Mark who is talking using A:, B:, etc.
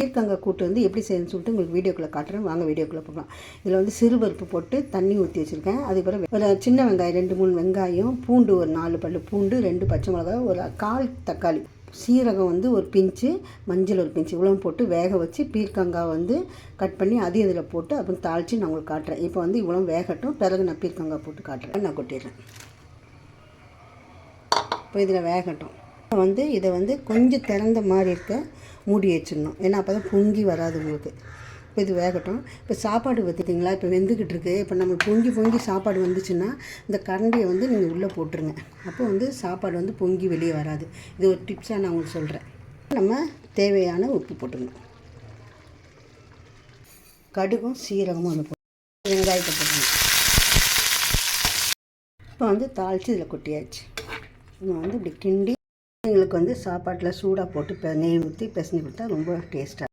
A: பீர்க்கங்காய் கூட்டு வந்து எப்படி செய்யணும்னு சொல்லிட்டு உங்களுக்கு வீடியோக்குள்ளே காட்டுறேன். வாங்க வீடியோக்குள்ளே போகலாம். இதில் வந்து சிறுபருப்பு போட்டு தண்ணி ஊற்றி வச்சுருக்கேன். அதுக்கப்புறம் ஒரு சின்ன வெங்காயம் 2-3 வெங்காயம், பூண்டு ஒரு 4 பல் பூண்டு, 2 பச்சை மிளகாய், ஒரு 1/4 தக்காளி, சீரகம் வந்து ஒரு பிஞ்சு, மஞ்சள் ஒரு பிஞ்சு, இவ்வளோ போட்டு வேக வச்சு பீர்க்கங்காய் வந்து கட் பண்ணி அதையும் இதில் போட்டு அப்புறம் தாளித்து நான் உங்களுக்கு காட்டுறேன். இப்போ வந்து இவ்வளோ வேகட்டும், பிறகு நான் பீர்க்கங்காய் போட்டு காட்டுறேன். நான் கொட்டிடுறேன். இப்போ இதில் வேகட்டும். வந்து இதை வந்து கொஞ்சம் திறந்த மாதிரி இருக்க மூடி வச்சிடணும். ஏன்னா அப்போ தான் பொங்கி வராது உங்களுக்கு. இப்போ இது வேகட்டும். இப்போ சாப்பாடு பார்த்துட்டிங்களா, இப்போ வெந்துக்கிட்டு இருக்குது. இப்போ நம்ம பொங்கி சாப்பாடு வந்துச்சுன்னா இந்த கரண்டியை வந்து நீங்கள் உள்ளே போட்டுருங்க. அப்போ வந்து சாப்பாடு வந்து பொங்கி வெளியே வராது. இது ஒரு டிப்ஸாக நான் உங்களுக்கு சொல்கிறேன். நம்ம தேவையான உப்பு போட்டுக்கணும். கடுகும் சீரகமும் வந்து போட்டு வெங்காயத்தை போட்டுக்கணும். இப்போ வந்து தாளித்து இதில் கொட்டியாச்சு. நம்ம வந்து இப்படி கிண்டி எங்களுக்கு வந்து சாப்பாட்டில் சூடாக போட்டு நெய் ஊற்றி பிசைஞ்சு கொடுத்தா ரொம்ப டேஸ்ட்டாக.